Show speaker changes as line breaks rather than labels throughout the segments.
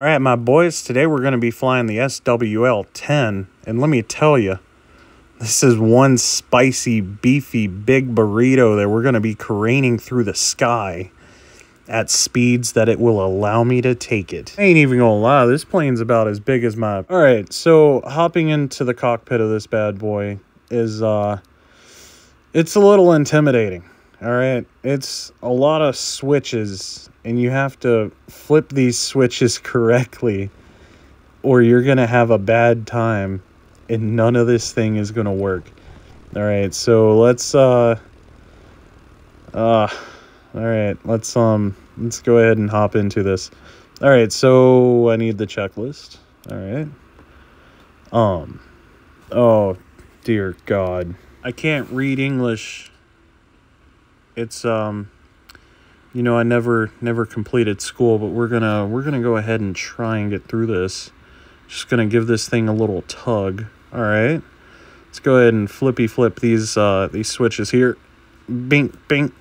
All right, my boys, today we're going to be flying the SWL10, and let me tell you, this is one spicy, beefy, big burrito that we're going to be careening through the sky at speeds that it will allow me to take it. I ain't even gonna lie, this plane's about as big as my... All right, so hopping into the cockpit of this bad boy is, it's a little intimidating. All right, it's a lot of switches, and you have to flip these switches correctly, or you're gonna have a bad time, and none of this thing is gonna work. All right, so let's all right, let's go ahead and hop into this. All right, so I need the checklist. All right. Oh dear God, I can't read English. It's you know, I never completed school, but we're gonna go ahead and try and get through this. Just gonna give this thing a little tug. All right, let's go ahead and flip these switches here. Bink, bink,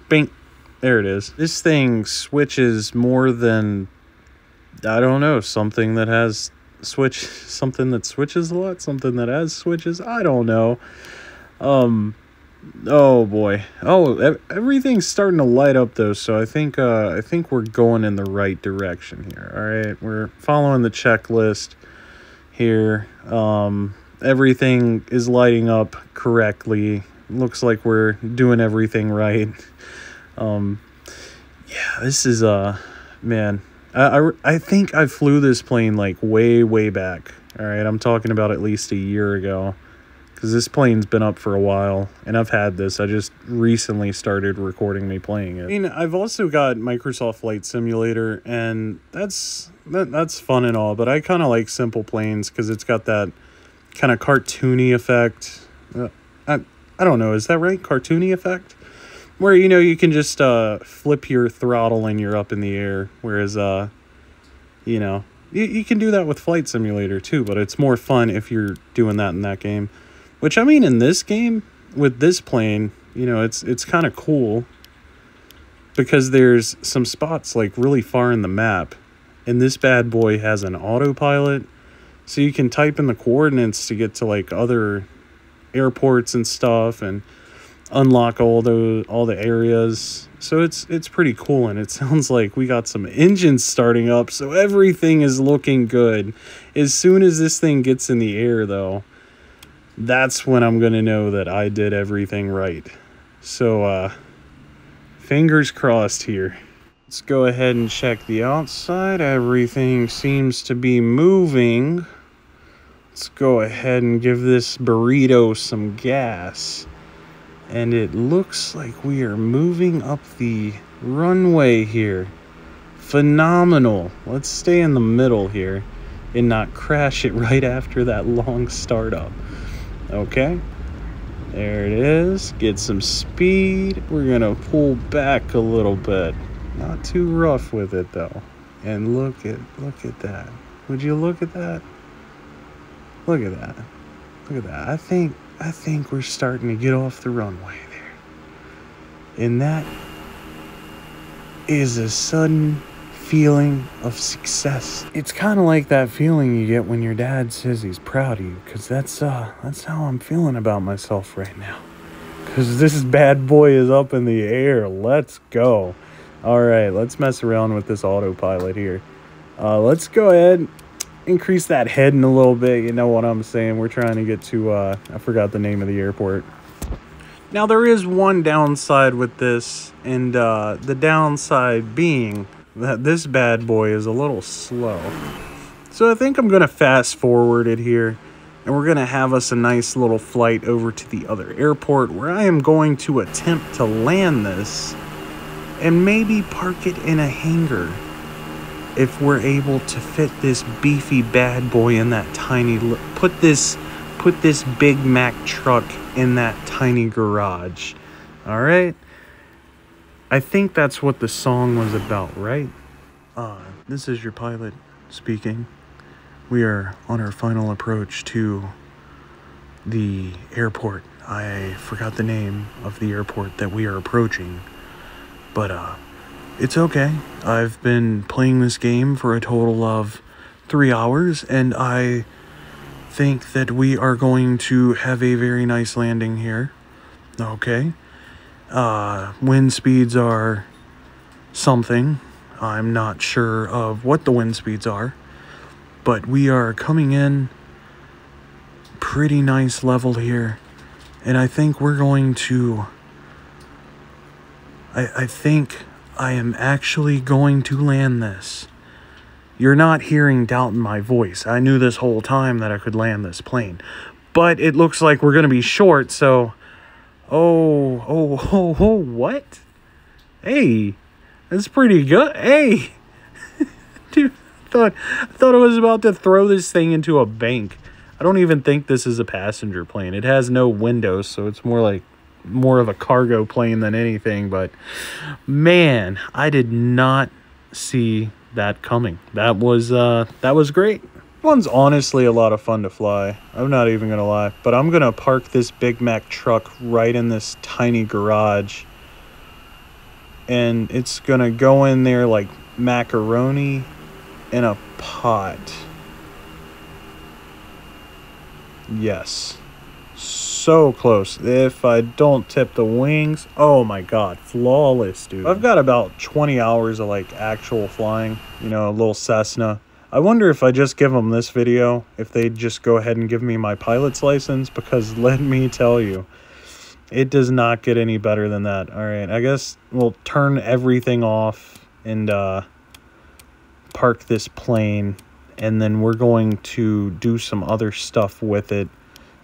bink. There it is. This thing switches more than, I don't know, something that has something that switches a lot, something that has switches. I don't know. Oh boy. Oh, everything's starting to light up though, so I think we're going in the right direction here. All right, we're following the checklist here. Everything is lighting up correctly. Looks like we're doing everything right. Yeah, this is man. I think I flew this plane like way back. All right, I'm talking about at least a year ago. Because this plane's been up for a while, and I've had this. I just recently started recording me playing it. I mean, I've also got Microsoft Flight Simulator, and that's fun and all, but I kind of like simple planes because it's got that kind of cartoony effect. I don't know, is that right? Cartoony effect? Where, you know, you can just flip your throttle and you're up in the air, whereas, you know, you can do that with Flight Simulator too, but it's more fun if you're doing that in that game. Which, I mean, in this game, with this plane, you know, it's kind of cool. Because there's some spots, like, really far in the map. And this bad boy has an autopilot. So you can type in the coordinates to get to, like, other airports and stuff. And unlock all the areas. So it's pretty cool. And it sounds like we got some engines starting up. So everything is looking good. As soon as this thing gets in the air, though, that's when I'm going to know that I did everything right. So, fingers crossed here. Let's go ahead and check the outside. Everything seems to be moving. Let's go ahead and give this burrito some gas. And it looks like we are moving up the runway here. Phenomenal. Let's stay in the middle here and not crash it right after that long startup. Okay, there it is. Get some speed. We're gonna pull back a little bit, not too rough with it though. And look at that. Would you look at that? Look at that. Look at that. I think we're starting to get off the runway there. And that is a sudden feeling of success. It's kind of like that feeling you get when your dad says he's proud of you, because that's how I'm feeling about myself right now. Because this bad boy is up in the air. Let's go. All right, let's mess around with this autopilot here. Let's go ahead, increase that heading a little bit. You know what I'm saying? We're trying to get to, I forgot the name of the airport. Now, there is one downside with this, and the downside being that this bad boy is a little slow. So I think I'm going to fast forward it here, and we're going to have us a nice little flight over to the other airport where I am going to attempt to land this and maybe park it in a hangar if we're able to fit this beefy bad boy in that tiny... Put this Big Mac truck in that tiny garage. All right? I think that's what the song was about, right? This is your pilot speaking. We are on our final approach to the airport. I forgot the name of the airport that we are approaching. But, It's okay. I've been playing this game for a total of 3 hours, and I think that we are going to have a very nice landing here. Okay. Wind speeds are something. I'm not sure of what the wind speeds are, but we are coming in pretty nice level here, and I think we're going to... I think I am actually going to land this. You're not hearing doubt in my voice. I knew this whole time that I could land this plane. But it looks like we're going to be short, so... Oh, what? Hey, that's pretty good. Hey! Dude, I thought I was about to throw this thing into a bank. I don't even think this is a passenger plane. It has no windows, so it's more of a cargo plane than anything. But man, I did not see that coming. That was great. One's honestly a lot of fun to fly. I'm not even gonna lie, but I'm gonna park this Big Mac truck right in this tiny garage, and it's gonna go in there like macaroni in a pot. Yes, so close. If I don't tip the wings, oh my god, flawless, dude. I've got about 20 hours of like actual flying, you know, a little Cessna. I wonder if I just give them this video, if they'd just go ahead and give me my pilot's license, because let me tell you, it does not get any better than that. All right, I guess we'll turn everything off and park this plane, and then we're going to do some other stuff with it.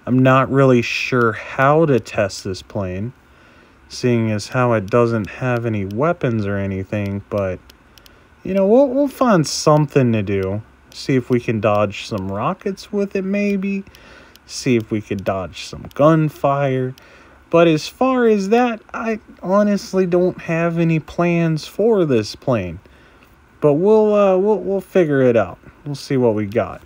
I'm not really sure how to test this plane, seeing as how it doesn't have any weapons or anything, but you know, we'll find something to do. See if we can dodge some rockets with it, maybe. See if we could dodge some gunfire. But as far as that, I honestly don't have any plans for this plane. But we'll figure it out. We'll see what we got.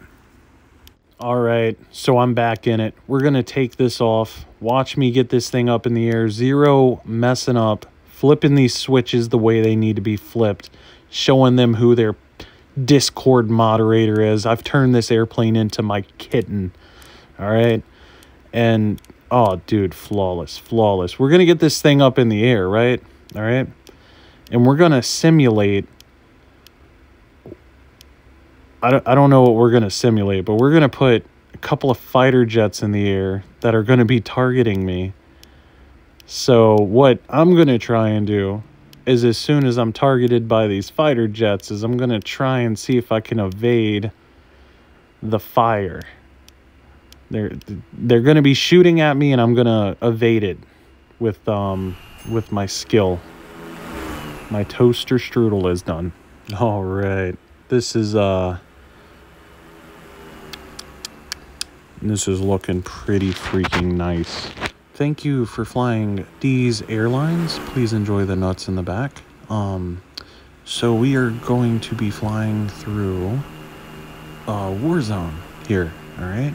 All right, so I'm back in it. We're gonna take this off. Watch me get this thing up in the air. Zero messing up, flipping these switches the way they need to be flipped, showing them who their Discord moderator is. I've turned this airplane into my kitten. All right, and oh, dude, flawless, flawless. We're gonna get this thing up in the air, right? All right, and we're gonna simulate. I don't know what we're going to simulate, but we're going to put a couple of fighter jets in the air that are going to be targeting me. So what I'm going to try and do is, as soon as I'm targeted by these fighter jets, is I'm going to try and see if I can evade the fire. They're going to be shooting at me, and I'm going to evade it with my skill. My toaster strudel is done. All right. This is looking pretty freaking nice. Thank you for flying D's Airlines. Please enjoy the nuts in the back. So we are going to be flying through Warzone here, all right?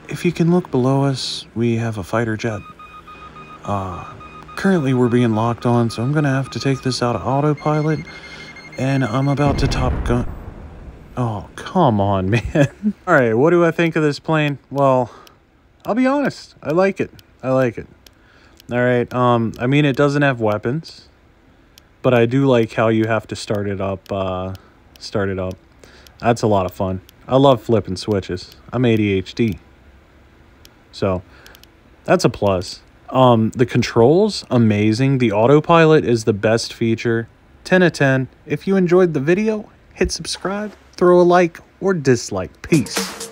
If you can look below us, we have a fighter jet. Currently we're being locked on, so I'm gonna have to take this out of autopilot, and I'm about to Top Gun. Oh, come on, man. All right, what do I think of this plane? Well, I'll be honest. I like it. I like it. All right. I mean, it doesn't have weapons, but I do like how you have to start it up. That's a lot of fun. I love flipping switches. I'm ADHD. So that's a plus. The controls, amazing. The autopilot is the best feature. 10 out of 10. If you enjoyed the video, hit subscribe, throw a like or dislike. Peace.